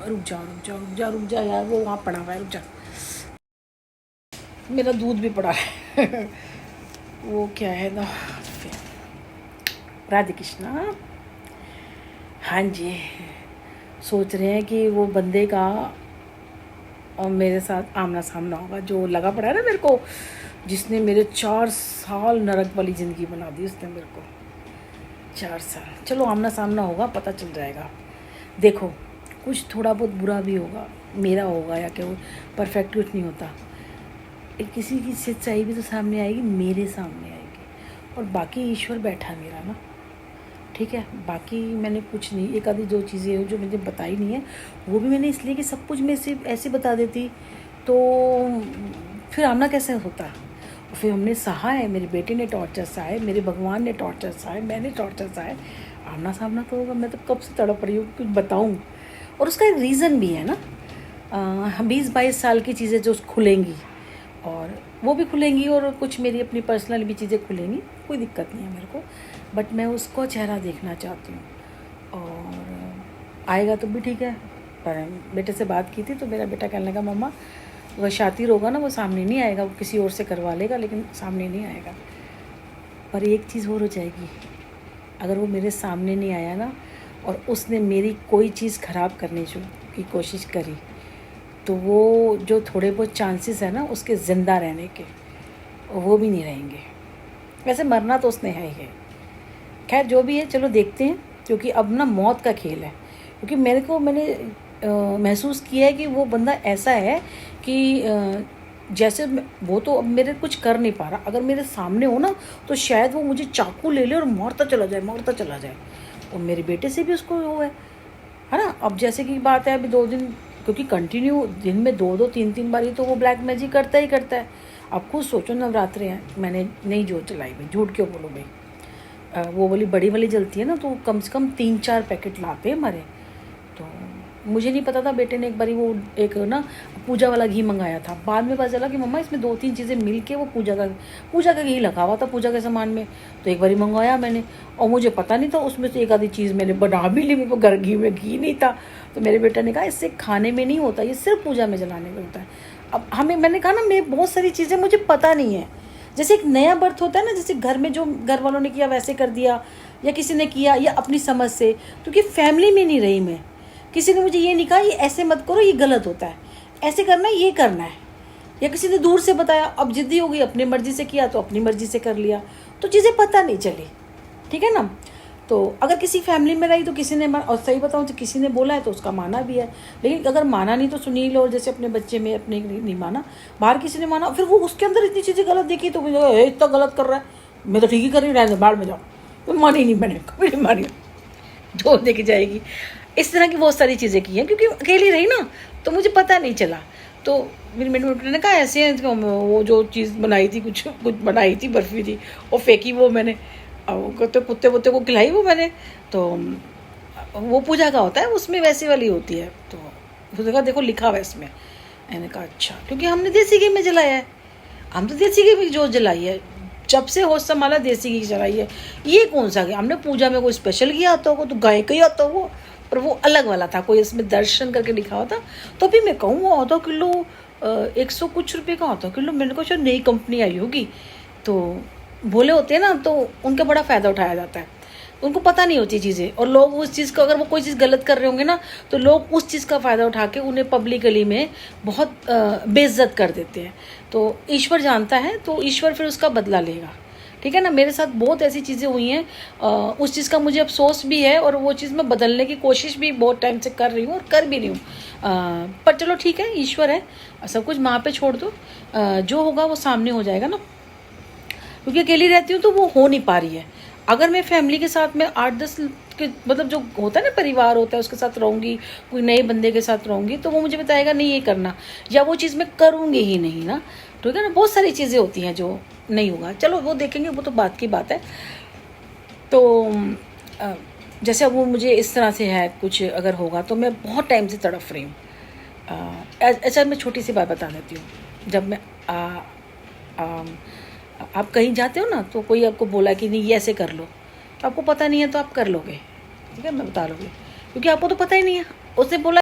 रुक जा रुक जा रुक जा रुक जा यार, वो वहाँ पड़ा हुआ है, रुक जा। मेरा दूध भी पड़ा है वो क्या है ना, राधे कृष्णा। हाँ जी, सोच रहे हैं कि वो बंदे का और मेरे साथ आमना सामना होगा, जो लगा पड़ा है ना मेरे को, जिसने मेरे 4 साल नरक वाली ज़िंदगी बना दी उसने मेरे को। 4 साल, चलो आमना सामना होगा, पता चल जाएगा। देखो, कुछ थोड़ा बहुत बुरा भी होगा, मेरा होगा या क्या, परफेक्ट कुछ नहीं होता। एक किसी की सच्चाई भी तो सामने आएगी, मेरे सामने आएगी, और बाकी ईश्वर बैठा मेरा ना, ठीक है। बाकी मैंने कुछ नहीं, एक आधी दो चीज़ें हैं जो मुझे बताई नहीं है, वो भी मैंने इसलिए कि सब कुछ मैं सिर्फ ऐसे बता देती तो फिर आमना कैसे होता। फिर हमने सहा है, मेरे बेटे ने टॉर्चर सहा है, मेरे भगवान ने टॉर्चर सहा है, मैंने टॉर्चर सहा है, आमना सामना तो होगा। मैं तो कब से तड़प रही हूँ कुछ बताऊँ, और उसका एक रीज़न भी है ना। 20-22 साल की चीज़ें जो खुलेंगी, और वो भी खुलेंगी, और कुछ मेरी अपनी पर्सनल भी चीज़ें खुलेंगी, कोई दिक्कत नहीं है मेरे को, बट मैं उसको चेहरा देखना चाहती हूँ। और आएगा तो भी ठीक है, पर बेटे से बात की थी तो मेरा बेटा कहने लगा मम्मा वह शातिर होगा ना, वो सामने नहीं आएगा, वो किसी और से करवा लेगा, लेकिन सामने नहीं आएगा। पर एक चीज़ और हो जाएगी, अगर वो मेरे सामने नहीं आया ना, और उसने मेरी कोई चीज़ ख़राब करने की कोशिश करी, तो वो जो थोड़े बहुत चांसेस है ना उसके ज़िंदा रहने के, वो भी नहीं रहेंगे। वैसे मरना तो उसने है ही है, खैर जो भी है चलो देखते हैं, क्योंकि अब ना मौत का खेल है। क्योंकि मैंने महसूस किया है कि वो बंदा ऐसा है कि जैसे वो तो अब मेरे कुछ कर नहीं पा रहा, अगर मेरे सामने हो ना तो शायद वो मुझे चाकू ले ले और मारता चला जाए। और मेरे बेटे से भी उसको वो है ना। अब जैसे की बात है, अभी 2 दिन, क्योंकि कंटिन्यू दिन में 2-2 3-3 बार ही तो वो ब्लैक मैजिक करता ही करता है। अब खुद सोचो, नवरात्रे हैं, मैंने नहीं जोत जलाई भाई, झूठ क्यों बोलो भाई। वो वाली बड़ी वाली जलती है ना, तो कम से कम 3-4 पैकेट लाते हैं हमारे। तो मुझे नहीं पता था, बेटे ने एक बारी वो एक ना पूजा वाला घी मंगाया था, बाद में पता चला कि मम्मा इसमें 2-3 चीज़ें मिल के वो पूजा का घी लगा हुआ था पूजा के सामान में। तो एक बारी मंगवाया मैंने, और मुझे पता नहीं था, उसमें से एक आधी चीज़ मैंने बना भी ली, मेरे को घर घी में घी नहीं था। तो मेरे बेटे ने कहा इससे खाने में नहीं होता, ये सिर्फ पूजा में जलाने में होता है। अब मैंने कहा ना, मैं बहुत सारी चीज़ें मुझे पता नहीं है। जैसे एक नया बर्थ होता है ना, जैसे घर में जो घर वालों ने किया वैसे कर दिया, या किसी ने किया, या अपनी समझ से, क्योंकि फैमिली में नहीं रही मैं। किसी ने मुझे ये नहीं कहा ये ऐसे मत करो, ये गलत होता है, ऐसे करना है, ये करना है, या किसी ने दूर से बताया, अब जिद्दी हो गई, अपनी मर्जी से किया तो अपनी मर्जी से कर लिया, तो चीज़ें पता नहीं चली, ठीक है ना। तो अगर किसी फैमिली में रही तो किसी ने, और सही बताऊँ तो किसी ने बोला है तो उसका माना भी है, लेकिन अगर माना नहीं तो सुनील और जैसे अपने बच्चे में अपने नहीं माना, बाहर किसी ने माना, फिर वो उसके अंदर इतनी चीज़ें गलत देखी तो मुझे इतना गलत कर रहा है, मैं तो ठीक ही कर रही हूँ, रहने बाहर में जाओ। तो मानी नहीं, मैंने कभी नहीं मानी, जो देखी जाएगी। इस तरह की बहुत सारी चीज़ें की हैं, क्योंकि अकेली रही ना तो मुझे पता नहीं चला। तो मेरी बेटे ने कहा ऐसे हैं, वो जो चीज़ बनाई थी, कुछ बनाई थी, बर्फ़ी थी, वो फेंकी, वो मैंने तो कुत्ते वुत्ते को खिलाई वो मैंने। तो वो पूजा का होता है, उसमें वैसी वाली होती है। तो उसने कहा देखो लिखा हुआ है इसमें। मैंने कहा अच्छा, क्योंकि हमने देसी घी में जलाया है, हम तो देसी घी में जो जलाई है, जब से होश संभाला देसी घी जलाई है। ये कौन सा घी, हमने पूजा में कोई स्पेशल घी आता होगा तो गाय का ही आता होगा, पर वो अलग वाला था, कोई इसमें दर्शन करके लिखा हुआ था। तो भी मैं कहूँ वो आधा किलो 100 कुछ रुपये का आधा किलो, मैंने कहा शायद नई कंपनी आई होगी। तो भोले होते हैं ना, तो उनका बड़ा फ़ायदा उठाया जाता है, उनको पता नहीं होती चीज़ें, और लोग उस चीज़ को, अगर वो कोई चीज़ गलत कर रहे होंगे ना, तो लोग उस चीज़ का फ़ायदा उठा के उन्हें पब्लिकली में बहुत बेइज्जत कर देते हैं। तो ईश्वर जानता है, तो ईश्वर फिर उसका बदला लेगा, ठीक है ना। मेरे साथ बहुत ऐसी चीज़ें हुई हैं, उस चीज़ का मुझे अफसोस भी है, और वो चीज़ मैं बदलने की कोशिश भी बहुत टाइम से कर रही हूँ और कर भी रही हूँ। पर चलो ठीक है, ईश्वर है, सब कुछ माँ पे छोड़ दो, जो होगा वो सामने हो जाएगा ना। क्योंकि अकेली रहती हूँ तो वो हो नहीं पा रही है। अगर मैं फैमिली के साथ में 8-10 के मतलब जो होता है ना, परिवार होता है, उसके साथ रहूँगी, कोई नए बंदे के साथ रहूँगी, तो वो मुझे बताएगा नहीं ये करना, या वो चीज़ मैं करूँगी ही नहीं ना, ठीक है ना। बहुत सारी चीज़ें होती हैं जो नहीं होगा, चलो वो देखेंगे, वो तो बात की बात है। तो जैसे अब वो मुझे इस तरह से है कुछ अगर होगा, तो मैं बहुत टाइम से तड़फ रही हूँ। अच्छा मैं छोटी सी बात बता देती हूँ। जब मैं आप कहीं जाते हो ना, तो कोई आपको बोला कि नहीं ये ऐसे कर लो, तो आपको पता नहीं है तो आप कर लोगे, ठीक है, मैं बता लोगे, क्योंकि आपको तो पता ही नहीं है, उसने बोला